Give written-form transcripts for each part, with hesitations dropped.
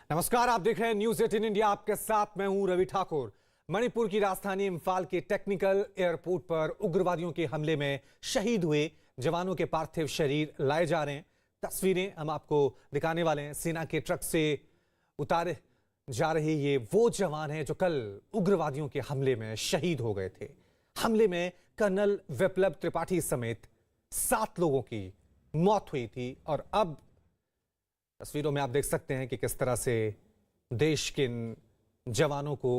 नमस्कार, आप देख रहे हैं न्यूज 18 इंडिया। आपके साथ मैं हूं रवि ठाकुर। मणिपुर की राजधानी इम्फाल के टेक्निकल एयरपोर्ट पर उग्रवादियों के हमले में शहीद हुए जवानों के पार्थिव शरीर लाए जा रहे हैं। तस्वीरें हम आपको दिखाने वाले हैं। सेना के ट्रक से उतारे जा रहे ये वो जवान हैं जो कल उग्रवादियों के हमले में शहीद हो गए थे। हमले में कर्नल विप्लव त्रिपाठी समेत 7 लोगों की मौत हुई थी और अब तस्वीरों में आप देख सकते हैं कि किस तरह से देश के इन जवानों को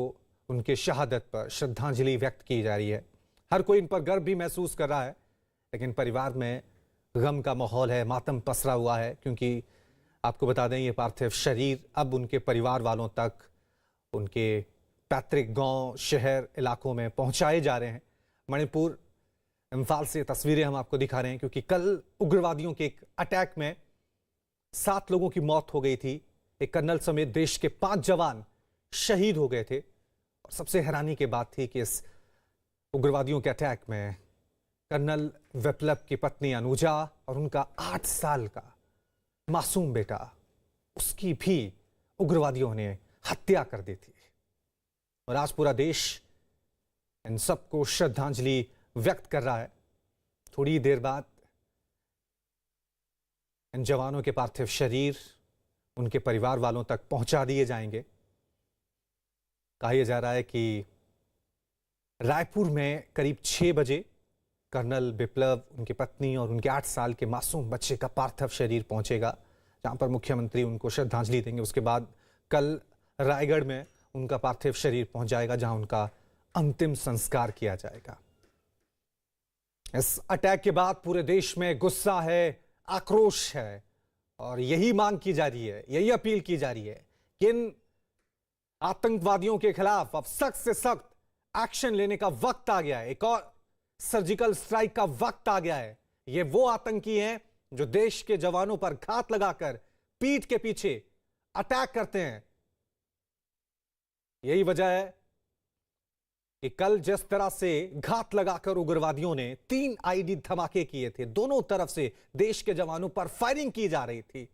उनके शहादत पर श्रद्धांजलि व्यक्त की जा रही है। हर कोई इन पर गर्व भी महसूस कर रहा है, लेकिन परिवार में गम का माहौल है, मातम पसरा हुआ है, क्योंकि आपको बता दें ये पार्थिव शरीर अब उनके परिवार वालों तक, उनके पैतृक गांव, शहर, इलाकों में पहुंचाए जा रहे हैं। मणिपुर इम्फाल से तस्वीरें हम आपको दिखा रहे हैं, क्योंकि कल उग्रवादियों के एक अटैक में 7 लोगों की मौत हो गई थी। एक कर्नल समेत देश के 5 जवान शहीद हो गए थे। और सबसे हैरानी की बात थी कि इस उग्रवादियों के अटैक में कर्नल विप्लव की पत्नी अनुजा और उनका 8 साल का मासूम बेटा, उसकी भी उग्रवादियों ने हत्या कर दी थी। और आज पूरा देश इन सबको श्रद्धांजलि व्यक्त कर रहा है। थोड़ी देर बाद इन जवानों के पार्थिव शरीर उनके परिवार वालों तक पहुंचा दिए जाएंगे। कहा जा रहा है कि रायपुर में करीब 6 बजे कर्नल विप्लव, उनकी पत्नी और उनके 8 साल के मासूम बच्चे का पार्थिव शरीर पहुंचेगा, जहां पर मुख्यमंत्री उनको श्रद्धांजलि देंगे। उसके बाद कल रायगढ़ में उनका पार्थिव शरीर पहुंच जाएगा, जहां उनका अंतिम संस्कार किया जाएगा। इस अटैक के बाद पूरे देश में गुस्सा है, आक्रोश है, और यही मांग की जा रही है, यही अपील की जा रही है कि इन आतंकवादियों के खिलाफ अब सख्त से सख्त एक्शन लेने का वक्त आ गया है। एक और सर्जिकल स्ट्राइक का वक्त आ गया है। ये वो आतंकी हैं जो देश के जवानों पर घात लगाकर पीठ के पीछे अटैक करते हैं। यही वजह है कि कल जिस तरह से घात लगाकर उग्रवादियों ने 3 आईडी धमाके किए थे, दोनों तरफ से देश के जवानों पर फायरिंग की जा रही थी।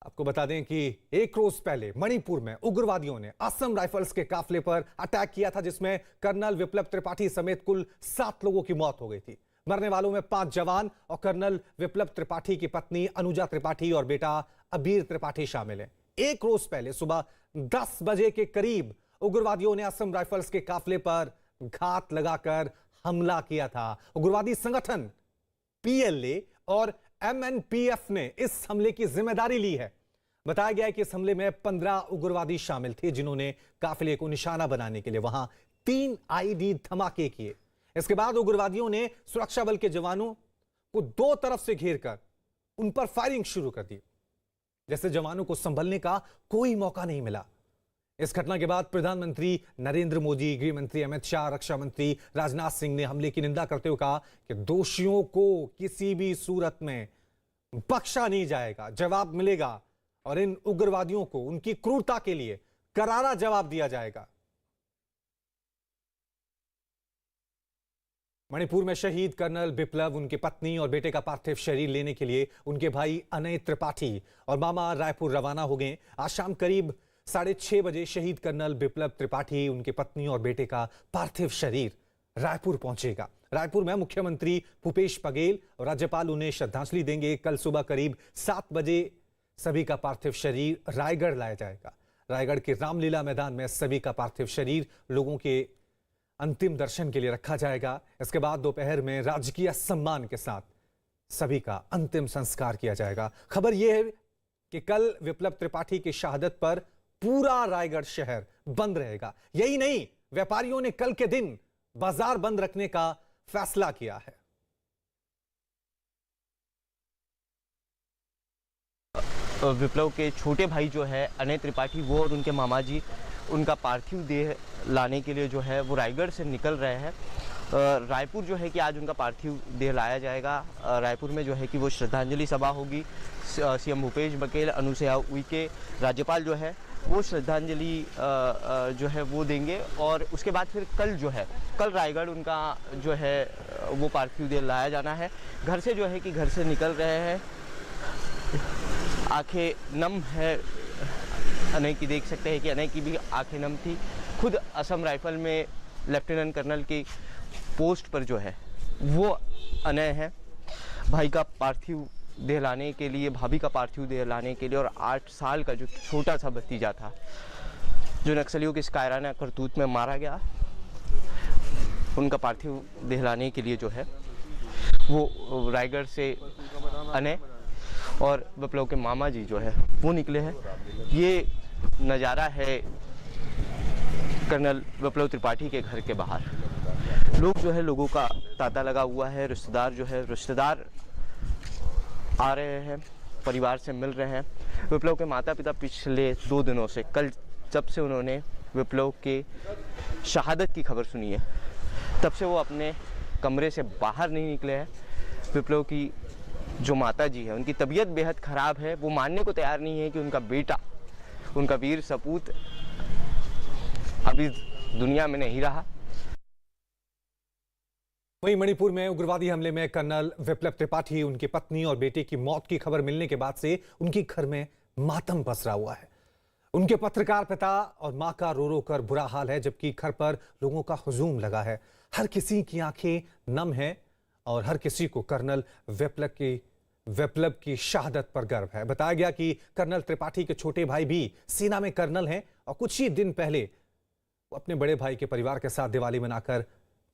आपको बता दें कि एक रोज पहले मणिपुर में उग्रवादियों ने असम राइफल्स के काफले पर अटैक किया था, जिसमें कर्नल विप्लव त्रिपाठी समेत कुल 7 लोगों की मौत हो गई थी। मरने वालों में 5 जवान और कर्नल विप्लव त्रिपाठी की पत्नी अनुजा त्रिपाठी और बेटा अबीर त्रिपाठी शामिल हैं। एक रोज पहले सुबह 10 बजे के करीब उग्रवादियों ने असम राइफल्स के काफले पर घात लगाकर हमला किया था। उग्रवादी संगठन पीएलए और एमएनपीएफ ने इस हमले की जिम्मेदारी ली है। बताया गया है कि इस हमले में 15 उग्रवादी शामिल थे, जिन्होंने काफिले को निशाना बनाने के लिए वहां 3 आईडी धमाके किए। इसके बाद उग्रवादियों ने सुरक्षा बल के जवानों को 2 तरफ से घेरकर उन पर फायरिंग शुरू कर दी, जैसे जवानों को संभलने का कोई मौका नहीं मिला। इस घटना के बाद प्रधानमंत्री नरेंद्र मोदी, गृह मंत्री अमित शाह, रक्षा मंत्री राजनाथ सिंह ने हमले की निंदा करते हुए कहा कि दोषियों को किसी भी सूरत में बख्शा नहीं जाएगा, जवाब मिलेगा और इन उग्रवादियों को उनकी क्रूरता के लिए करारा जवाब दिया जाएगा। मणिपुर में शहीद कर्नल विप्लव, उनकी पत्नी और बेटे का पार्थिव शरीर लेने के लिए उनके भाई अनय त्रिपाठी और मामा रायपुर रवाना हो गए। आज शाम करीब 6:30 बजे शहीद कर्नल विप्लव त्रिपाठी, उनकी पत्नी और बेटे का पार्थिव शरीर रायपुर पहुंचेगा। रायपुर में मुख्यमंत्री भूपेश बघेल और राज्यपाल उन्हें श्रद्धांजलि देंगे। कल सुबह करीब 7 बजे सभी का पार्थिव शरीर रायगढ़ लाया जाएगा। रायगढ़ के रामलीला मैदान में सभी का पार्थिव शरीर लोगों के अंतिम दर्शन के लिए रखा जाएगा। इसके बाद दोपहर में राजकीय सम्मान के साथ सभी का अंतिम संस्कार किया जाएगा। खबर यह है कि कल विप्लव त्रिपाठी की शहादत पर पूरा रायगढ़ शहर बंद रहेगा। यही नहीं, व्यापारियों ने कल के दिन बाजार बंद रखने का फैसला किया है। विप्लव के छोटे भाई जो है अनय त्रिपाठी, वो और उनके मामा जी उनका पार्थिव देह लाने के लिए जो है वो रायगढ़ से निकल रहे हैं। रायपुर जो है कि आज उनका पार्थिव देह लाया जाएगा। रायपुर में जो है कि वो श्रद्धांजलि सभा होगी। सीएम भूपेश बघेल, अनुसुईया उइके, राज्यपाल जो है वो श्रद्धांजलि जो है वो देंगे। और उसके बाद फिर कल रायगढ़ उनका जो है वो पार्थिव देह लाया जाना है। घर से जो है कि घर से निकल रहे हैं। आंखें नम है अनय की, देख सकते हैं कि अनय की भी आंखें नम थी। खुद असम राइफल में लेफ्टिनेंट कर्नल की पोस्ट पर जो है वो अनय है। भाई का पार्थिव देह लाने के लिए, भाभी का पार्थिव देह लाने के लिए, और 8 साल का जो छोटा सा भतीजा था जो नक्सलियों के इस कायराना करतूत में मारा गया, उनका पार्थिव देह लाने के लिए जो है वो रायगढ़ से अनय और विप्लव के मामा जी जो है वो निकले हैं। ये नज़ारा है कर्नल विप्लव त्रिपाठी के घर के बाहर। लोग जो है, लोगों का तांता लगा हुआ है। रिश्तेदार आ रहे हैं, परिवार से मिल रहे हैं। विप्लव के माता पिता पिछले 2 दिनों से, कल जब से उन्होंने विप्लव के शहादत की खबर सुनी है, तब से वो अपने कमरे से बाहर नहीं निकले हैं। विप्लव की जो माता जी है, उनकी तबीयत बेहद ख़राब है। वो मानने को तैयार नहीं है कि उनका बेटा, उनका वीर सपूत अभी दुनिया में नहीं रहा। वहीं मणिपुर में उग्रवादी हमले में कर्नल विप्लव त्रिपाठी, उनकी पत्नी और बेटे की मौत की खबर मिलने के बाद से उनके घर में मातम पसरा हुआ है। उनके पत्रकार पिता और मां का रो रो कर बुरा हाल है, जबकि घर पर लोगों का हुजूम लगा है। हर किसी की आंखें नम हैं और हर किसी को कर्नल विप्लव की शहादत पर गर्व है। बताया गया कि कर्नल त्रिपाठी के छोटे भाई भी सेना में कर्नल हैं और कुछ ही दिन पहले वो अपने बड़े भाई के परिवार के साथ दिवाली मनाकर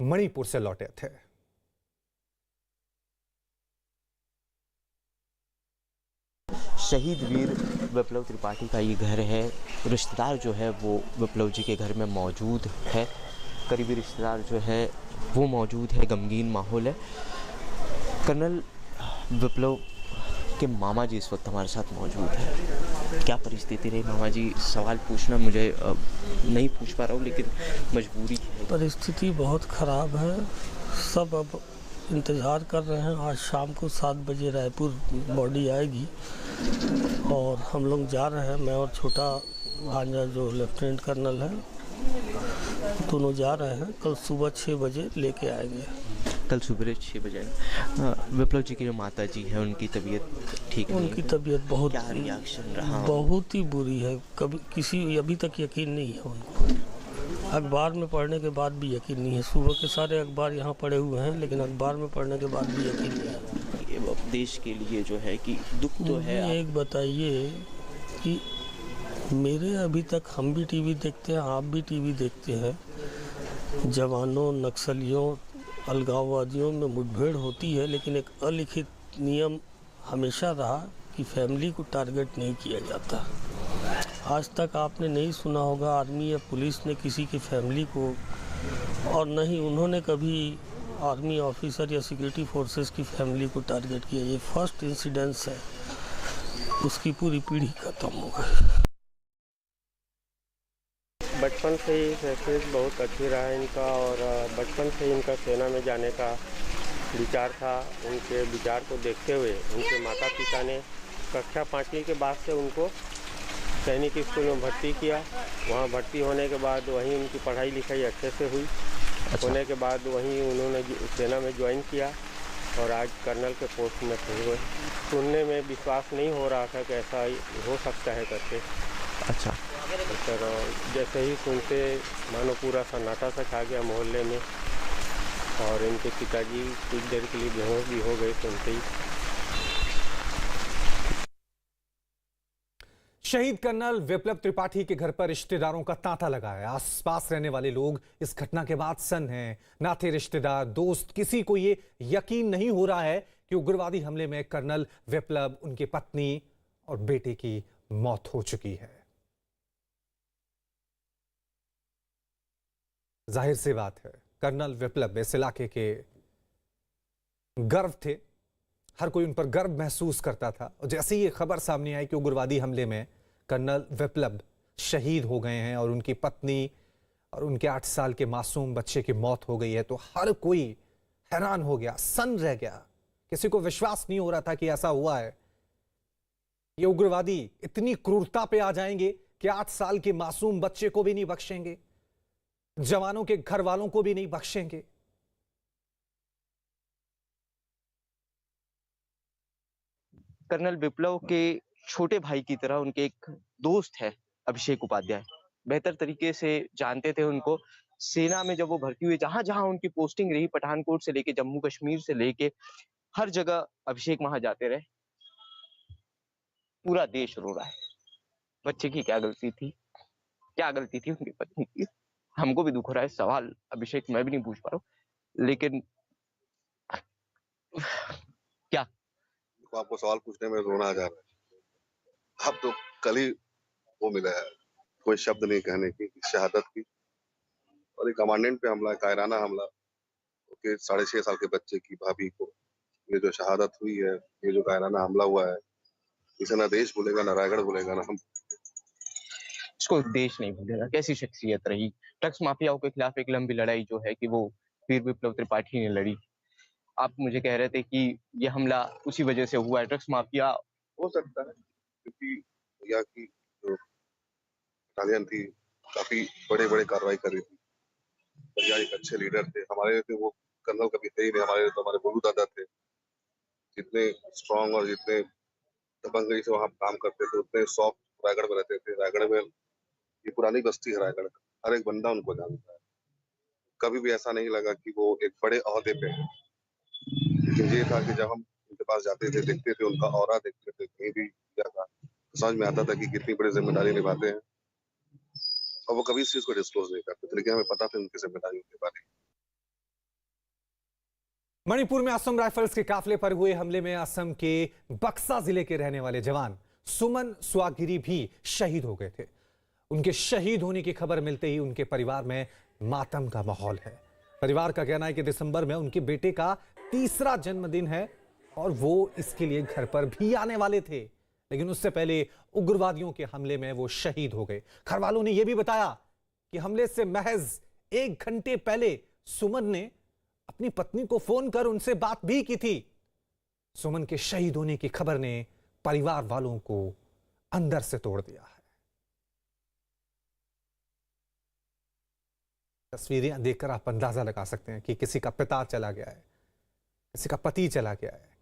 मणिपुर से लौटे थे। शहीद वीर विप्लव त्रिपाठी का ये घर है। रिश्तेदार जो है वो विप्लव जी के घर में मौजूद है। करीबी रिश्तेदार जो है वो मौजूद है। गमगीन माहौल है। कर्नल विप्लव के मामा जी इस वक्त हमारे साथ मौजूद है। क्या परिस्थिति रही मामा जी? सवाल पूछना मुझे नहीं पूछ पा रहा हूँ, लेकिन मजबूरी है। परिस्थिति बहुत ख़राब है। सब अब इंतज़ार कर रहे हैं। आज शाम को 7 बजे रायपुर बॉडी आएगी और हम लोग जा रहे हैं। मैं और छोटा भांजा जो लेफ्टिनेंट कर्नल है, दोनों जा रहे हैं। कल सुबह 6 बजे लेके आएंगे। कल सुबह 6 बजे। विप्लव जी की जो माता जी है, उनकी तबीयत ठीक नहीं है? उनकी तबीयत बहुत, क्या रिएक्शन रहा? बहुत ही बुरी है। कभी अभी तक यकीन नहीं है उनको। अखबार में पढ़ने के बाद भी यकीन नहीं है। सुबह के सारे अखबार यहाँ पढ़े हुए हैं, लेकिन अखबार में पढ़ने के बाद भी यकीन नहीं है। देश के लिए जो है कि दुख तो है। एक बताइए कि मेरे अभी तक, हम भी टीवी देखते हैं, आप भी टीवी देखते हैं, जवानों, नक्सलियों, अलगाववादियों में मुठभेड़ होती है, लेकिन एक अलिखित नियम हमेशा रहा कि फैमिली को टारगेट नहीं किया जाता। आज तक आपने नहीं सुना होगा आर्मी या पुलिस ने किसी की फैमिली को, और न ही उन्होंने कभी आर्मी ऑफिसर या सिक्योरिटी फोर्सेस की फैमिली को टारगेट किया। ये फर्स्ट इंसिडेंस है। उसकी पूरी पीढ़ी खत्म हो गई। बचपन से ही फैसलेस बहुत अच्छी रहा इनका, और बचपन से इनका सेना में जाने का विचार था। उनके विचार को देखते हुए उनके माता पिता ने कक्षा 5वीं के बाद से उनको सैनिक स्कूल में भर्ती किया। वहाँ भर्ती होने के बाद वहीं उनकी पढ़ाई लिखाई अच्छे से हुई। होने के बाद वहीं उन्होंने सेना में ज्वाइन किया और आज कर्नल के पोस्ट में थे हुए। सुनने में विश्वास नहीं हो रहा था कि ऐसा हो सकता है करके। अच्छा सर, जैसे ही सुनते मानो पूरा सन्नाटा सा छा गया मोहल्ले में, और इनके पिताजी कुछ देर के लिए बेहोश भी हो गए सुनते ही। शहीद कर्नल विप्लव त्रिपाठी के घर पर रिश्तेदारों का तांता लगा है। आसपास रहने वाले लोग इस घटना के बाद सन्न हैं। ना थे रिश्तेदार, दोस्त, किसी को ये यकीन नहीं हो रहा है कि उग्रवादी हमले में कर्नल विप्लव, उनकी पत्नी और बेटे की मौत हो चुकी है। जाहिर सी बात है, कर्नल विप्लव इस इलाके के गर्व थे। हर कोई उन पर गर्व महसूस करता था। और जैसे ही ये खबर सामने आई कि उग्रवादी हमले में कर्नल विप्लव शहीद हो गए हैं और उनकी पत्नी और उनके 8 साल के मासूम बच्चे की मौत हो गई है, तो हर कोई हैरान हो गया, सन्न रह गया। किसी को विश्वास नहीं हो रहा था कि ऐसा हुआ है। ये उग्रवादी इतनी क्रूरता पे आ जाएंगे कि 8 साल के मासूम बच्चे को भी नहीं बख्शेंगे, जवानों के घर वालों को भी नहीं बख्शेंगे। कर्नल विप्लव के छोटे भाई की तरह उनके एक दोस्त है अभिषेक उपाध्याय, बेहतर तरीके से जानते थे उनको। सेना में जब वो भर्ती हुए, जहां-जहां उनकी पोस्टिंग रही, पठानकोट से लेके जम्मू कश्मीर से लेके हर जगह अभिषेक वहां जाते रहे। पूरा देश रो रहा है। बच्चे की क्या गलती थी? क्या गलती थी उनकी पत्नी की? हमको भी दुख हो रहा है। सवाल अभिषेक मैं भी नहीं पूछ पा रहा हूँ, लेकिन क्या देखो, आपको सवाल पूछने में रोना आ जा रहा है। अब तो कल ही वो मिला है, कोई शब्द नहीं कहने की शहादत की। और एक कमांडेंट पे हमला, कायराना हमला के 6.5 साल के बच्चे की भाभी को, ये जो शहादत हुई है, ये जो कायराना हमला हुआ है, इसे ना देश भूलेगा, ना रायगढ़ भूलेगा, ना हम। इसको देश नहीं भूलेगा। कैसी शख्सियत रही। ड्रग्स माफियाओं के खिलाफ एक लंबी लड़ाई जो है कि वो वीर विप्लव त्रिपाठी ने लड़ी। आप मुझे कह रहे थे कि ये हमला उसी वजह से हुआ है। ड्रग्स माफिया हो सकता है क्योंकि भैया की जो बटालियन थी काफी बड़े-बड़े कार्रवाई कर रही थी। भैया एक अच्छे लीडर थे। हमारे लिए वो कर्नल कभी थे ही नहीं, हमारे लिए तो हमारे गुरु दादा थे। जितने स्ट्रांग और जितने दबंगई से वहाँ काम करते थे, उतने सॉफ्ट रायगढ़ में रहते थे। रायगढ़ में ये पुरानी बस्ती है रायगढ़ का, हर एक बंदा उनको जानता है। कभी भी ऐसा नहीं लगा कि वो एक बड़े ओहदे पे है। लेकिन ये था कि जब हम उनके पास जाते थे, देखते थे उनका ऑरा, देखते थे कहीं भी क्या था, तो समझ में आता था कि कितनी बड़ी जिम्मेदारी निभाते हैं। और वो कभी इस चीज को डिस्क्लोज नहीं करते थे, लेकिन हमें पता था उनकी जिम्मेदारियों के बारे में। मणिपुर में असम राइफल्स के काफले पर हुए हमले में असम के बक्सा जिले के रहने वाले जवान सुमन स्वागिरी भी शहीद हो गए थे। उनके शहीद होने की खबर मिलते ही उनके परिवार में मातम का माहौल है। परिवार का कहना है कि दिसंबर में उनके बेटे का 3रा जन्मदिन है और वो इसके लिए घर पर भी आने वाले थे, लेकिन उससे पहले उग्रवादियों के हमले में वो शहीद हो गए। घर वालों ने यह भी बताया कि हमले से महज 1 घंटे पहले सुमन ने अपनी पत्नी को फोन कर उनसे बात भी की थी। सुमन के शहीद होने की खबर ने परिवार वालों को अंदर से तोड़ दिया है। तस्वीरें देखकर आप अंदाजा लगा सकते हैं कि किसी का पिता चला गया है, किसी का पति चला गया है,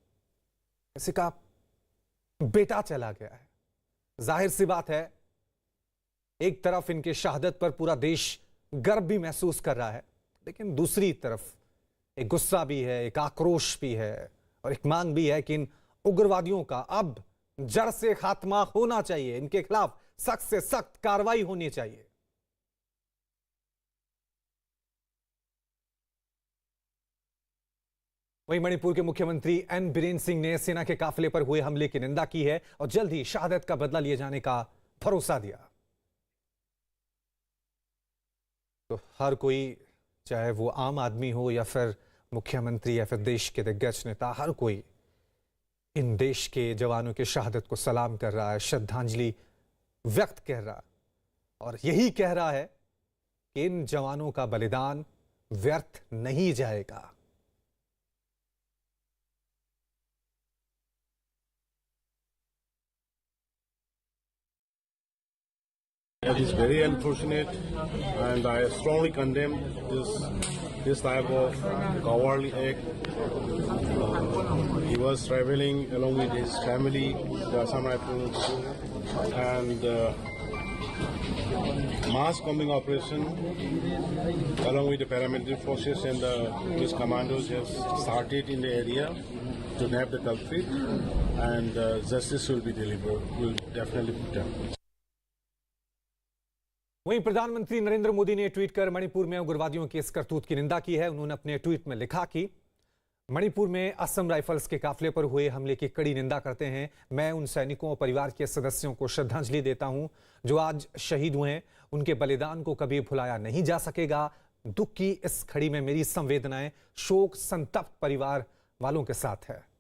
किसी का बेटा चला गया है। जाहिर सी बात है, एक तरफ इनके शहादत पर पूरा देश गर्व भी महसूस कर रहा है, लेकिन दूसरी तरफ एक गुस्सा भी है, एक आक्रोश भी है और एक मांग भी है कि इन उग्रवादियों का अब जड़ से खात्मा होना चाहिए। इनके खिलाफ सख्त से सख्त कार्रवाई होनी चाहिए। वहीं मणिपुर के मुख्यमंत्री एन बीरेन सिंह ने सेना के काफिले पर हुए हमले की निंदा की है और जल्द ही शहादत का बदला लिए जाने का भरोसा दिया। तो हर कोई, चाहे वो आम आदमी हो या फिर मुख्यमंत्री या फिर देश के दिग्गज नेता, हर कोई इन देश के जवानों की शहादत को सलाम कर रहा है, श्रद्धांजलि व्यक्त कर रहा है और यही कह रहा है कि इन जवानों का बलिदान व्यर्थ नहीं जाएगा। It is very unfortunate, and I strongly condemn this type of cowardly act. He was traveling along with his family, the Assam Rifles, and mass combing operation along with the paramilitary forces and his commandos have started in the area to nab the culprit, and justice will be delivered. Will definitely be done. वहीं प्रधानमंत्री नरेंद्र मोदी ने tweet कर मणिपुर में उग्रवादियों की इस करतूत की निंदा की है। उन्होंने अपने ट्वीट में लिखा कि मणिपुर में असम राइफल्स के काफिले पर हुए हमले की कड़ी निंदा करते हैं। मैं उन सैनिकों और परिवार के सदस्यों को श्रद्धांजलि देता हूं जो आज शहीद हुए हैं। उनके बलिदान को कभी भुलाया नहीं जा सकेगा। दुख की इस घड़ी में मेरी संवेदनाएं शोक संतप्त परिवार वालों के साथ है।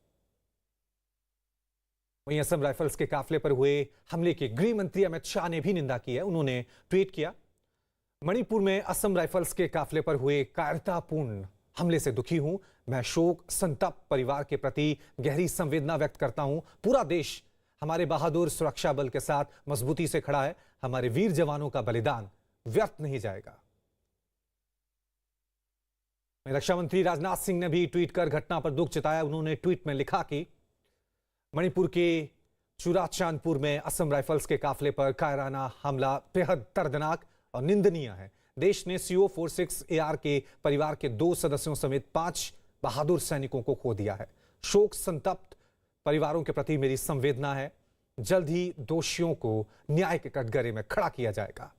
वहीं असम राइफल्स के काफिले पर हुए हमले की गृह मंत्री अमित शाह ने भी निंदा की है। उन्होंने ट्वीट किया, मणिपुर में असम राइफल्स के काफिले पर हुए कायरतापूर्ण हमले से दुखी हूं। मैं शोक संतप्त परिवार के प्रति गहरी संवेदना व्यक्त करता हूं। पूरा देश हमारे बहादुर सुरक्षा बल के साथ मजबूती से खड़ा है। हमारे वीर जवानों का बलिदान व्यर्थ नहीं जाएगा। रक्षा मंत्री राजनाथ सिंह ने भी ट्वीट कर घटना पर दुख जताया। उन्होंने ट्वीट में लिखा कि मणिपुर के चूराचांदपुर में असम राइफल्स के काफिले पर कायराना हमला बेहद दर्दनाक और निंदनीय है। देश ने CO-46 AR के परिवार के 2 सदस्यों समेत 5 बहादुर सैनिकों को खो दिया है। शोक संतप्त परिवारों के प्रति मेरी संवेदना है। जल्द ही दोषियों को न्याय के कटघरे में खड़ा किया जाएगा।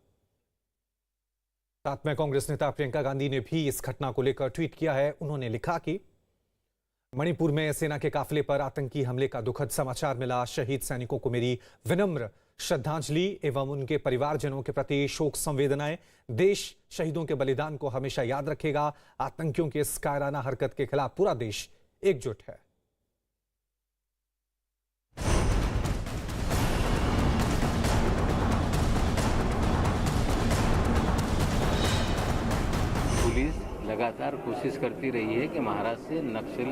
साथ में कांग्रेस नेता प्रियंका गांधी ने भी इस घटना को लेकर ट्वीट किया है। उन्होंने लिखा कि मणिपुर में सेना के काफिले पर आतंकी हमले का दुखद समाचार मिला। शहीद सैनिकों को मेरी विनम्र श्रद्धांजलि एवं उनके परिवारजनों के प्रति शोक संवेदनाएं। देश शहीदों के बलिदान को हमेशा याद रखेगा। आतंकियों की इस कायराना हरकत के खिलाफ पूरा देश एकजुट है। पुलिस लगातार कोशिश करती रही है कि महाराष्ट्र से नक्सल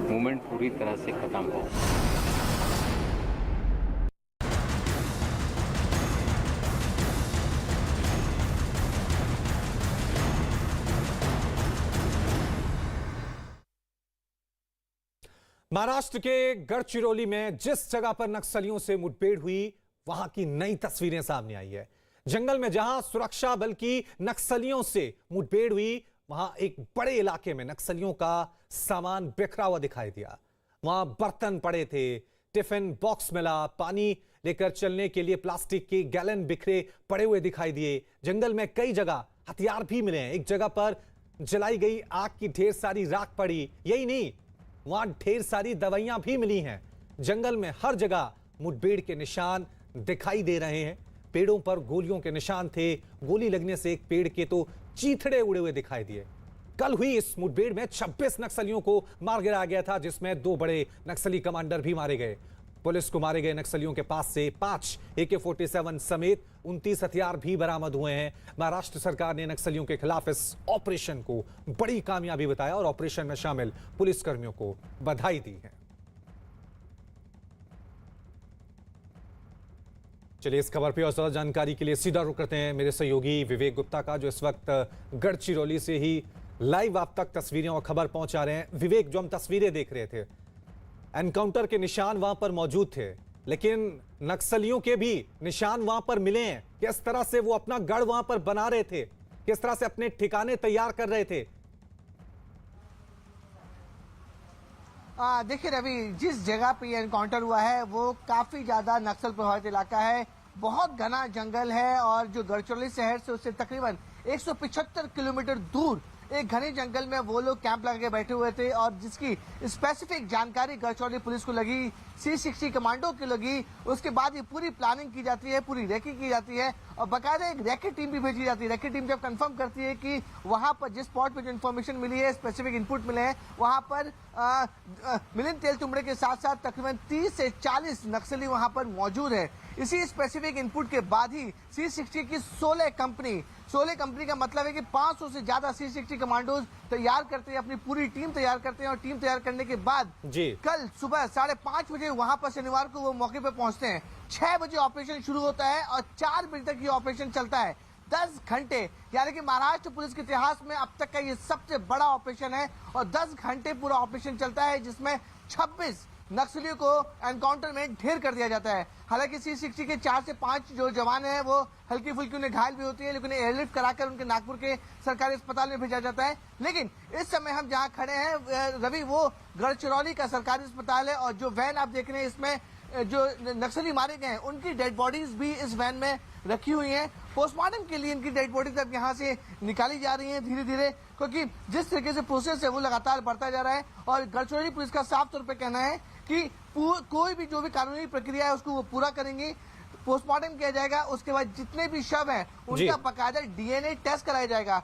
मूवमेंट पूरी तरह से खत्म हो। महाराष्ट्र के गढ़चिरौली में जिस जगह पर नक्सलियों से मुठभेड़ हुई, वहां की नई तस्वीरें सामने आई है। जंगल में जहां सुरक्षा बल की नक्सलियों से मुठभेड़ हुई, वहां एक बड़े इलाके में नक्सलियों का सामान बिखरा हुआ दिखाई दिया। वहां बर्तन पड़े थे, टिफिन बॉक्स मिला, पानी लेकर चलने के लिए प्लास्टिक के गैलन बिखरे पड़े हुए दिखाई दिए। जंगल में कई जगह हथियार भी मिले हैं। एक जगह पर जलाई गई आग की ढेर सारी राख पड़ी। यही नहीं, वहां ढेर सारी दवाइयां भी मिली हैं। जंगल में हर जगह मुठभेड़ के निशान दिखाई दे रहे हैं। पेड़ों पर गोलियों के निशान थे। गोली लगने से एक पेड़ के तो चीथड़े उड़े हुए दिखाई दिए। कल हुई इस मुठभेड़ में 26 नक्सलियों को मार गिराया गया था, जिसमें 2 बड़े नक्सली कमांडर भी मारे गए। पुलिस को मारे गए नक्सलियों के पास से 5 AK-47 समेत 29 हथियार भी बरामद हुए हैं। महाराष्ट्र सरकार ने नक्सलियों के खिलाफ इस ऑपरेशन को बड़ी कामयाबी बताया और ऑपरेशन में शामिल पुलिसकर्मियों को बधाई दी है। चलिए इस खबर पे और ज्यादा जानकारी के लिए सीधा रुख करते हैं मेरे सहयोगी विवेक गुप्ता का, जो इस वक्त गढ़चिरौली से ही लाइव आप तक तस्वीरें और खबर पहुंचा रहे हैं। विवेक, जो हम तस्वीरें देख रहे थे, एनकाउंटर के निशान वहां पर मौजूद थे, लेकिन नक्सलियों के भी निशान वहां पर मिले हैं। किस तरह से वो अपना गढ़ वहां पर बना रहे थे, किस तरह से अपने ठिकाने तैयार कर रहे थे? देखिए रवि, जिस जगह पे एनकाउंटर हुआ है वो काफी ज्यादा नक्सल प्रभावित इलाका है। बहुत घना जंगल है और जो गढ़चिरौली शहर से उससे तकरीबन 175 किलोमीटर दूर एक घने जंगल में वो लोग कैंप लगा के बैठे हुए थे और जिसकी स्पेसिफिक जानकारी गढ़चिरौली पुलिस को लगी, C-60 कमांडो की लगी। उसके बाद ये पूरी प्लानिंग की जाती है, पूरी रेकी की जाती है और बाकायदा एक रैकेट टीम भी भेजी जाती है। रैकेट टीम जब कंफर्म करती है कि वहां पर जिस स्पॉट पे जो इन्फॉर्मेशन मिली है, स्पेसिफिक इनपुट मिले हैं, वहां पर मिलिंद तेलतुंबड़े के साथ साथ तकरीबन 30 से 40 नक्सली वहां पर मौजूद है। इसी स्पेसिफिक इनपुट के बाद ही C-60 की 16 कंपनी का मतलब है कि 500 से ज्यादा C-60 कमांडोज तैयार करते हैं, अपनी पूरी टीम तैयार करते हैं और टीम तैयार करने के बाद कल सुबह 5:30 बजे वहां पर शनिवार को वो मौके पर पहुंचते हैं। 6 बजे ऑपरेशन शुरू होता है और 4 बजे तक ये ऑपरेशन चलता है। 10 घंटे, यानी कि महाराष्ट्र पुलिस के इतिहास में अब तक का ये सबसे बड़ा ऑपरेशन है और 10 घंटे पूरा ऑपरेशन चलता है, जिसमें 26 नक्सलियों को एनकाउंटर में ढेर कर दिया जाता है। हालांकि C-60 के 4 से 5 जो जवान हैं वो हल्की फुल्की उन्हें घायल भी होती है, लेकिन एयरलिफ्ट कराकर उनके नागपुर के सरकारी अस्पताल में भेजा जाता है। लेकिन इस समय हम जहां खड़े हैं रवि, वो गढ़चिरौली का सरकारी अस्पताल है और जो वैन आप देख रहे हैं इसमें जो नक्सली मारे गए हैं उनकी डेड बॉडीज भी इस वैन में रखी हुई हैं। पोस्टमार्टम के लिए इनकी डेड बॉडीज अब यहाँ से निकाली जा रही हैं धीरे धीरे, क्योंकि जिस तरीके से प्रोसेस है वो लगातार बढ़ता जा रहा है और गढ़चिरौली पुलिस का साफ तौर पर कहना है कि कोई भी जो भी कानूनी प्रक्रिया है उसको वो पूरा करेंगे। पोस्टमार्टम किया जाएगा, उसके बाद जितने भी शव हैं उनका बाकायदा DNA टेस्ट कराया जाएगा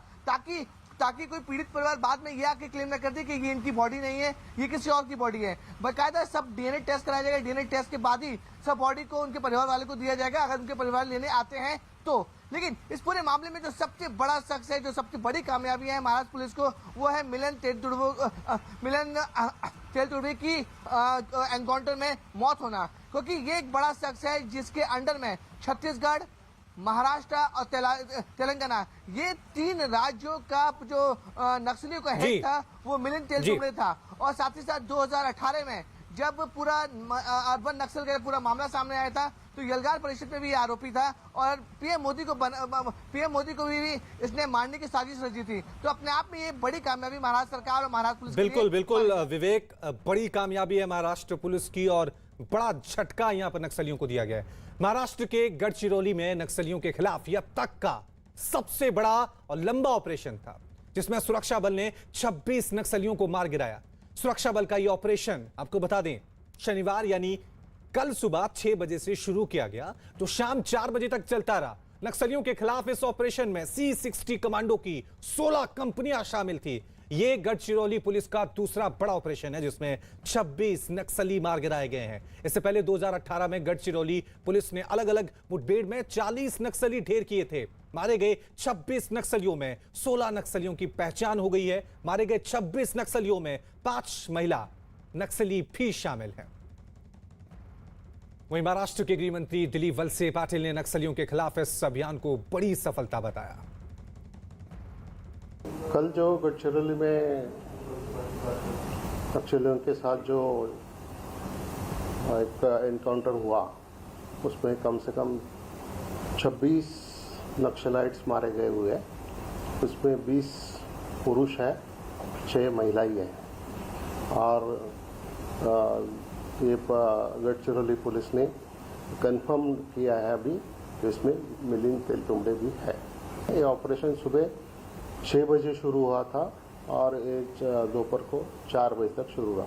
ताकि कोई पीड़ित परिवार बाद में ये आके क्लेम न कर दे कि ये इनकी बॉडी नहीं है, ये किसी और की बॉडी है। बाकायदा सब DNA टेस्ट कराया जाएगा। DNA टेस्ट के बाद ही सब बॉडी को उनके परिवार वाले को दिया जाएगा, अगर उनके परिवार लेने आते हैं तो। लेकिन इस पूरे मामले में जो सबसे बड़ा शख्स है, जो सबसे बड़ी कामयाबी है महाराष्ट्र पुलिस को, वो है मिलिंद तेलतुंबड़े की एनकाउंटर में मौत होना, क्योंकि ये एक बड़ा शख्स है जिसके अंडर में छत्तीसगढ़, महाराष्ट्र और तेलंगाना, ये 3 राज्यों का जो नक्सलियों का हेड था वो मिलिंद तेलतुंबड़े था। और साथ ही साथ 2018 में जब पूरा अर्बन नक्सल का पूरा मामला सामने आया था तो यलगार परिषद में भी आरोपी था और पीएम मोदी को भी इसने मारने की साजिश रची थी। तो अपने आप में ये बड़ी कामयाबी महाराष्ट्र सरकार और महाराष्ट्र पुलिस बिल्कुल बिल्कुल विवेक, बड़ी कामयाबी है महाराष्ट्र पुलिस की और बड़ा झटका यहां पर नक्सलियों को दिया गया है। महाराष्ट्र के गढ़चिरौली में नक्सलियों के खिलाफ यह तक का सबसे बड़ा और लंबा ऑपरेशन था, जिसमें सुरक्षा बल ने 26 नक्सलियों को मार गिराया। सुरक्षा बल का यह ऑपरेशन आपको बता दें शनिवार यानी कल सुबह 6 बजे से शुरू किया गया तो शाम 4 बजे तक चलता रहा। नक्सलियों के खिलाफ इस ऑपरेशन में C60 कमांडो की 16 कंपनियां शामिल थी। यह गढ़चिरौली पुलिस का दूसरा बड़ा ऑपरेशन है जिसमें 26 नक्सली मार गिराए गए हैं। इससे पहले 2018 में गढ़चिरौली पुलिस ने अलग अलग मुठभेड़ में 40 नक्सली ढेर किए थे। मारे गए 26 नक्सलियों में 16 नक्सलियों की पहचान हो गई है। मारे गए 26 नक्सलियों में 5 महिला नक्सली भी शामिल हैं। वहीं महाराष्ट्र के गृह मंत्री दिलीप वलसे पाटिल ने नक्सलियों के खिलाफ इस अभियान को बड़ी सफलता बताया। कल जो गढ़चिरौली में नक्सलियों के साथ जो एक एनकाउंटर हुआ उसमें कम से कम 26 नक्सलाइट्स मारे गए हुए हैं। उसमें 20 पुरुष है, 6 महिलाएं हैं और ये गढ़चिरौली पुलिस ने कंफर्म किया है अभी कि इसमें मिलिंद तेलतुंबड़े भी है। ये ऑपरेशन सुबह 6 बजे शुरू हुआ था और दोपहर को 4 बजे तक शुरू रहा।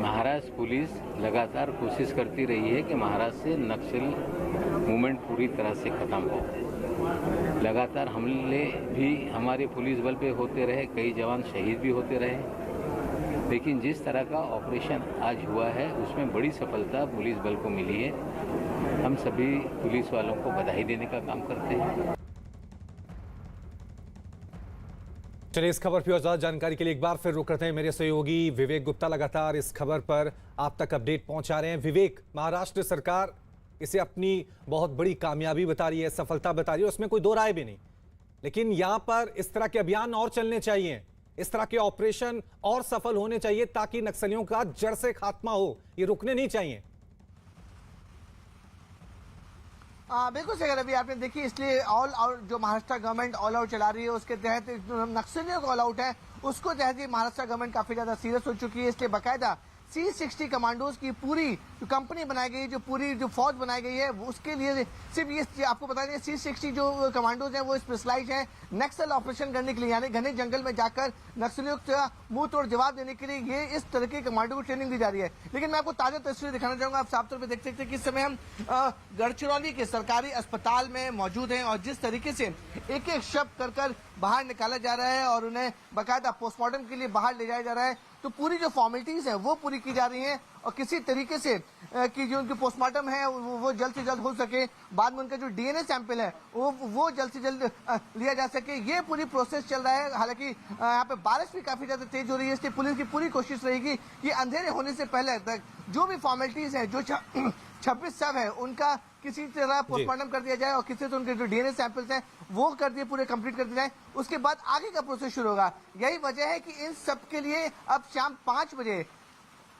महाराष्ट्र पुलिस लगातार कोशिश करती रही है कि महाराष्ट्र से नक्सल मूवमेंट पूरी तरह से खत्म हो। लगातार हमले भी हमारे पुलिस बल पे होते रहे, कई जवान शहीद भी होते रहे, लेकिन जिस तरह का ऑपरेशन आज हुआ है उसमें बड़ी सफलता पुलिस बल को मिली है। हम सभी पुलिस वालों को बधाई देने का काम करते हैं। चलिए इस खबर पर और ज्यादा जानकारी के लिए एक बार फिर रुक करते हैं। मेरे सहयोगी विवेक गुप्ता लगातार इस खबर पर आप तक अपडेट पहुंचा रहे हैं। विवेक, महाराष्ट्र सरकार इसे अपनी बहुत बड़ी कामयाबी बता रही है, सफलता बता रही है, उसमें कोई दो राय भी नहीं, लेकिन यहां पर इस तरह के अभियान और चलने चाहिए, इस तरह के ऑपरेशन और सफल होने चाहिए ताकि नक्सलियों का जड़ से खात्मा हो, ये रुकने नहीं चाहिए। बिल्कुल सही रवि, आपने देखी, इसलिए ऑल आउट जो महाराष्ट्र गवर्नमेंट ऑल आउट चला रही है उसके तहत नक्सलियों को ऑल आउट है उसको तहत ही महाराष्ट्र गवर्नमेंट काफी ज्यादा सीरियस हो चुकी है। इसलिए बाकायदा C60 कमांडोज की पूरी जो कंपनी बनाई गई, जो पूरी जो फौज बनाई गई है उसके लिए सिर्फ ये आपको बता दें C60 जो कमांडोज हैं वो स्पेशलाइज हैं नक्सल ऑपरेशन करने के लिए, यानी घने जंगल में जाकर नक्सलियों का मुंह तोड़ जवाब देने के लिए ये इस तरह के कमांडो को ट्रेनिंग दी जा रही है। लेकिन मैं आपको ताजा तस्वीर दिखाना चाहूंगा। आप साफ तौर पर देख सकते हैं कि इस समय हम गढ़चिरौली के सरकारी अस्पताल में मौजूद हैं और जिस तरीके से एक एक शव कर बाहर निकाला जा रहा है और उन्हें बाकायदा पोस्टमार्टम के लिए बाहर ले जाया जा रहा है, तो पूरी जो फॉर्मेलिटीज है वो पूरी की जा रही हैं और किसी तरीके से कि जो उनकी पोस्टमार्टम है वो जल्द से जल्द हो सके, बाद में उनका जो डीएनए सैंपल है वो जल्द से जल्द लिया जा सके, ये पूरी प्रोसेस चल रहा है। हालांकि यहाँ पे बारिश भी काफी ज्यादा तेज हो रही है, इसलिए पुलिस की पूरी कोशिश रहेगी कि अंधेरे होने से पहले तक जो भी फॉर्मेलिटीज है, जो 26 शव है उनका किसी तरह पोस्टमार्टम कर दिया जाए और किसी से उनके जो डीएनए सैंपल्स हैं वो कर दिए, पूरे कंप्लीट कर दिए जाए, उसके बाद आगे का प्रोसेस शुरू होगा। यही वजह है कि इन सब के लिए अब शाम 5 बजे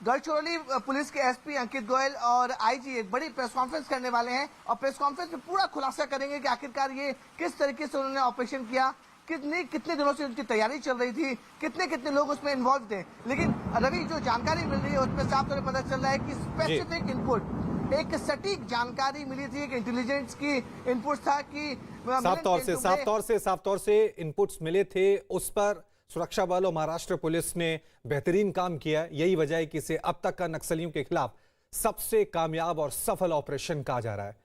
गढ़चिरौली पुलिस के एसपी अंकित गोयल और आईजी एक बड़ी प्रेस कॉन्फ्रेंस करने वाले हैं और प्रेस कॉन्फ्रेंस में पूरा खुलासा करेंगे कि आखिरकार ये किस तरीके से उन्होंने ऑपरेशन किया, कितने दिनों से उनकी तैयारी चल रही थी, कितने लोग उसमें इन्वॉल्व थे। लेकिन रवि, जो जानकारी मिल रही है उसमें साफ तौर पर पता चल रहा है कि स्पेसिफिक इनपुट, एक सटीक जानकारी मिली थी, एक इंटेलिजेंस की इनपुट था कि साफ तौर से इनपुट्स मिले थे, उस पर सुरक्षा बल और महाराष्ट्र पुलिस ने बेहतरीन काम किया। यही वजह है कि इसे अब तक का नक्सलियों के खिलाफ सबसे कामयाब और सफल ऑपरेशन कहा जा रहा है।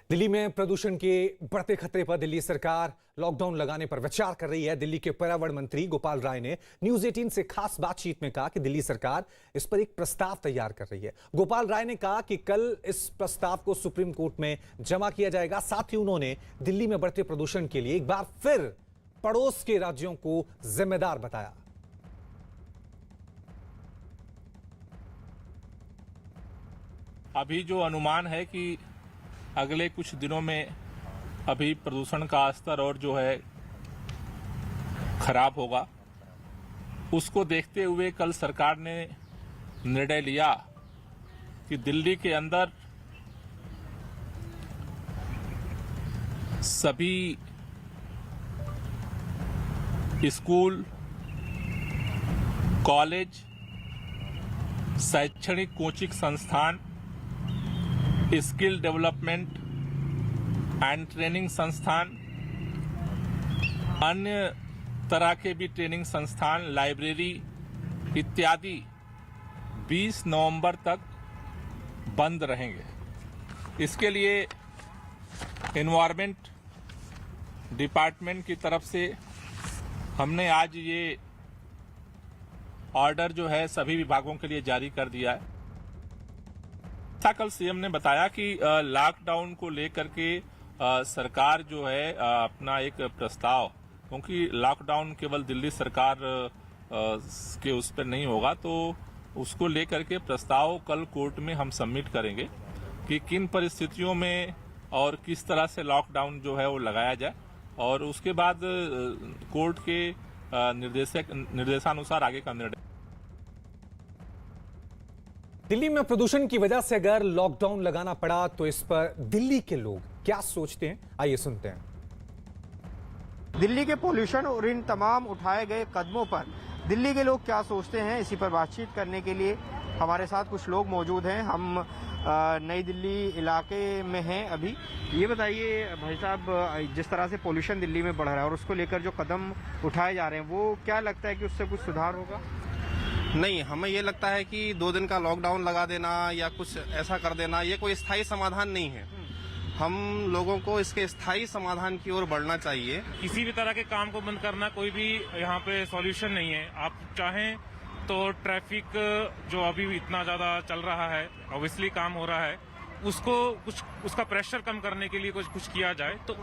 दिल्ली में प्रदूषण के बढ़ते खतरे पर दिल्ली सरकार लॉकडाउन लगाने पर विचार कर रही है। दिल्ली के पर्यावरण मंत्री गोपाल राय ने न्यूज 18 से खास बातचीत में कहा कि दिल्ली सरकार इस पर एक प्रस्ताव तैयार कर रही है। गोपाल राय ने कहा कि कल इस प्रस्ताव को सुप्रीम कोर्ट में जमा किया जाएगा। साथ ही उन्होंने दिल्ली में बढ़ते प्रदूषण के लिए एक बार फिर पड़ोस के राज्यों को जिम्मेदार बताया। अभी जो अनुमान है कि अगले कुछ दिनों में अभी प्रदूषण का स्तर और जो है खराब होगा, उसको देखते हुए कल सरकार ने निर्णय लिया कि दिल्ली के अंदर सभी स्कूल, कॉलेज, शैक्षणिक कोचिंग संस्थान, स्किल डेवलपमेंट एंड ट्रेनिंग संस्थान, अन्य तरह के भी ट्रेनिंग संस्थान, लाइब्रेरी इत्यादि 20 नवंबर तक बंद रहेंगे। इसके लिए एनवायरमेंट डिपार्टमेंट की तरफ से हमने आज ये ऑर्डर जो है सभी विभागों के लिए जारी कर दिया है। कल सीएम ने बताया कि लॉकडाउन को लेकर के सरकार जो है अपना एक प्रस्ताव, क्योंकि लॉकडाउन केवल दिल्ली सरकार के उस पर नहीं होगा, तो उसको लेकर के प्रस्ताव कल कोर्ट में हम सबमिट करेंगे कि किन परिस्थितियों में और किस तरह से लॉकडाउन जो है वो लगाया जाए, और उसके बाद कोर्ट के निर्देशानुसार आगे का निर्णय। दिल्ली में प्रदूषण की वजह से अगर लॉकडाउन लगाना पड़ा तो इस पर दिल्ली के लोग क्या सोचते हैं, आइए सुनते हैं। दिल्ली के पोल्यूशन और इन तमाम उठाए गए कदमों पर दिल्ली के लोग क्या सोचते हैं, इसी पर बातचीत करने के लिए हमारे साथ कुछ लोग मौजूद हैं। हम नई दिल्ली इलाके में हैं अभी। ये बताइए भाई साहब, जिस तरह से पोल्यूशन दिल्ली में बढ़ रहा है और उसको लेकर जो कदम उठाए जा रहे हैं, वो क्या लगता है कि उससे कुछ सुधार होगा? नहीं, हमें ये लगता है कि 2 दिन का लॉकडाउन लगा देना या कुछ ऐसा कर देना, ये कोई स्थायी समाधान नहीं है। हम लोगों को इसके स्थायी समाधान की ओर बढ़ना चाहिए। किसी भी तरह के काम को बंद करना कोई भी यहाँ पे सॉल्यूशन नहीं है। आप चाहें तो ट्रैफिक जो अभी इतना ज्यादा चल रहा है, ऑब्वियसली काम हो रहा है, उसको कुछ उसका प्रेशर कम करने के लिए कुछ किया जाए, तो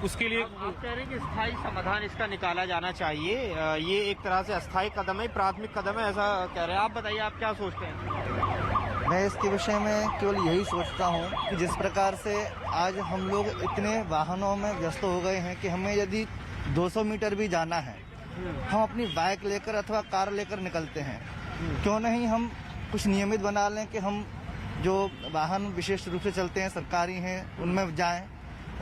उसके लिए आप कह रहे हैं कि स्थायी समाधान इसका निकाला जाना चाहिए। ये एक तरह से अस्थायी कदम है, प्राथमिक कदम है, ऐसा कह रहे हैं। आप बताइए, आप क्या सोचते हैं? मैं इसके विषय में केवल यही सोचता हूँ कि जिस प्रकार से आज हम लोग इतने वाहनों में व्यस्त हो गए हैं कि हमें यदि 200 मीटर भी जाना है, हम अपनी बाइक लेकर अथवा कार लेकर निकलते हैं। क्यों नहीं हम कुछ नियमित बना लें कि हम जो वाहन विशेष रूप से चलते हैं, सरकारी हैं, उनमें जाएं,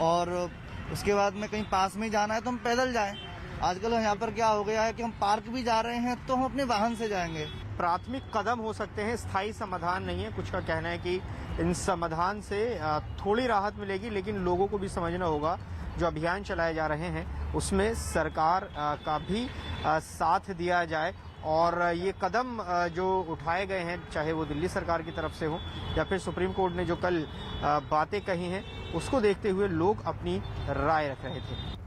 और उसके बाद में कहीं पास में जाना है तो हम पैदल जाएं। आजकल यहाँ पर क्या हो गया है कि हम पार्क भी जा रहे हैं तो हम अपने वाहन से जाएंगे। प्राथमिक कदम हो सकते हैं, स्थायी समाधान नहीं है। कुछ का कहना है कि इन समाधान से थोड़ी राहत मिलेगी, लेकिन लोगों को भी समझना होगा जो अभियान चलाए जा रहे हैं उसमें सरकार का भी साथ दिया जाए, और ये कदम जो उठाए गए हैं, चाहे वो दिल्ली सरकार की तरफ से हो या फिर सुप्रीम कोर्ट ने जो कल बातें कही हैं, उसको देखते हुए लोग अपनी राय रख रहे थे।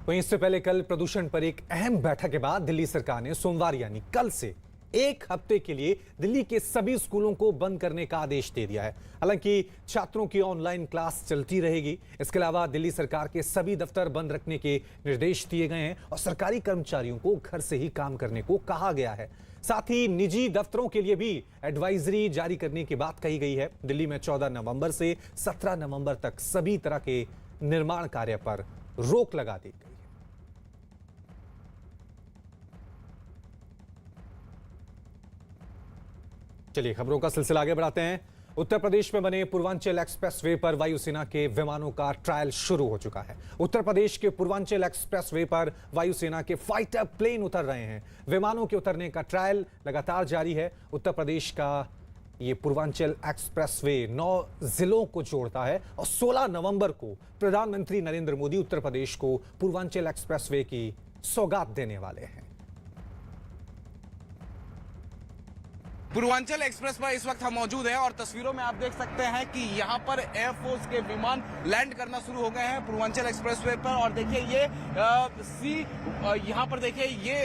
वहीं इससे पहले कल प्रदूषण पर एक अहम बैठक के बाद दिल्ली सरकार ने सोमवार यानी कल से 1 हफ्ते के लिए दिल्ली के सभी स्कूलों को बंद करने का आदेश दे दिया है। हालांकि छात्रों की ऑनलाइन क्लास चलती रहेगी। इसके अलावा दिल्ली सरकार के सभी दफ्तर बंद रखने के निर्देश दिए गए हैं और सरकारी कर्मचारियों को घर से ही काम करने को कहा गया है। साथ ही निजी दफ्तरों के लिए भी एडवाइजरी जारी करने की बात कही गई है। दिल्ली में 14 नवंबर से 17 नवंबर तक सभी तरह के निर्माण कार्य पर रोक लगा दी गई। चलिए खबरों का सिलसिला आगे बढ़ाते हैं। उत्तर प्रदेश में बने पूर्वांचल एक्सप्रेसवे पर वायुसेना के विमानों का ट्रायल शुरू हो चुका है। उत्तर प्रदेश के पूर्वांचल एक्सप्रेसवे पर वायुसेना के फाइटर प्लेन उतर रहे हैं। विमानों के उतरने का ट्रायल लगातार जारी है। उत्तर प्रदेश का ये पूर्वांचल एक्सप्रेसवे 9 जिलों को जोड़ता है और 16 नवंबर को प्रधानमंत्री नरेंद्र मोदी उत्तर प्रदेश को पूर्वांचल एक्सप्रेसवे की सौगात देने वाले हैं। पूर्वांचल एक्सप्रेस पर इस वक्त हम मौजूद हैं और तस्वीरों में आप देख सकते हैं कि यहाँ पर एयरफोर्स के विमान लैंड करना शुरू हो गए हैं पूर्वांचल एक्सप्रेसवे पर। और देखिए ये यहाँ पर देखिए ये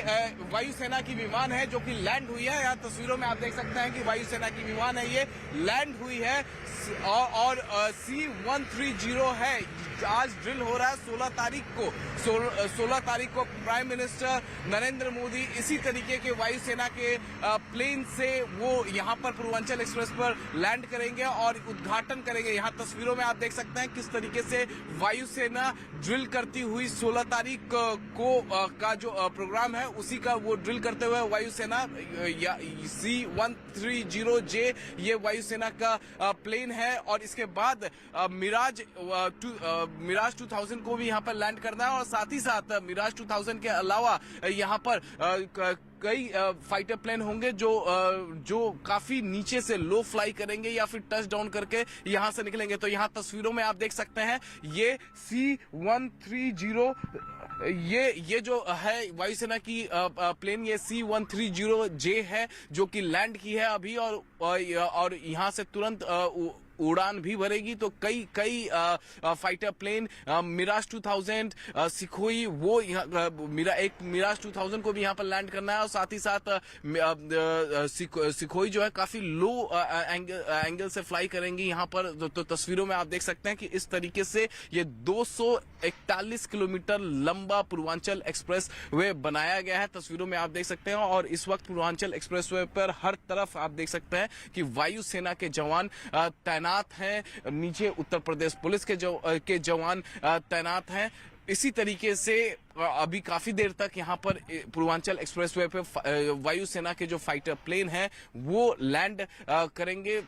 वायुसेना की विमान है जो कि लैंड हुई है। यहाँ तस्वीरों में आप देख सकते हैं कि वायुसेना की विमान है, ये लैंड हुई है और C-130 है। आज ड्रिल हो रहा है 16 तारीख को प्राइम मिनिस्टर नरेंद्र मोदी इसी तरीके के वायुसेना के प्लेन से वो यहाँ पर पूर्वांचल एक्सप्रेस पर लैंड करेंगे और उद्घाटन करेंगे। यहाँ तस्वीरों में आप देख सकते हैं किस तरीके से वायुसेना ड्रिल करती हुई 16 तारीख को का जो प्रोग्राम है उसी का वो ड्रिल करते हुए वायुसेना C-130J ये वायुसेना का प्लेन है। और इसके बाद मिराज 2000 को भी यहाँ पर लैंड करना है और साथ ही साथ मिराज 2000 के अलावा यहाँ पर कई फाइटर प्लेन होंगे जो काफी नीचे से लो फ्लाई करेंगे या फिर टच डाउन करके यहां से निकलेंगे। तो यहां तस्वीरों में आप देख सकते हैं ये C-130 ये जो है वायुसेना की प्लेन ये C-130J है जो कि लैंड की है अभी और यहां से तुरंत उड़ान भी भरेगी। तो कई फाइटर प्लेन मिराज 2000 सिखोई वो मिराज 2000 को भी यहाँ पर लैंड करना है और साथ ही साथ सिखोई जो है काफी लो एंगल से फ्लाई करेंगी यहाँ पर। तो तस्वीरों में आप देख सकते हैं कि इस तरीके से ये 241 किलोमीटर लंबा पूर्वांचल एक्सप्रेस वे बनाया गया है। तस्वीरों में आप देख सकते हैं और इस वक्त पूर्वांचल एक्सप्रेस वे पर हर तरफ आप देख सकते हैं कि वायुसेना के जवान तैनात हैं, नीचे उत्तर प्रदेश पुलिस के जवान तैनात हैं। इसी तरीके से अभी काफी देर तक यहाँ पर पूर्वांचल एक्सप्रेसवे पे वायुसेना के जो फाइटर प्लेन हैं वो लैंड करेंगे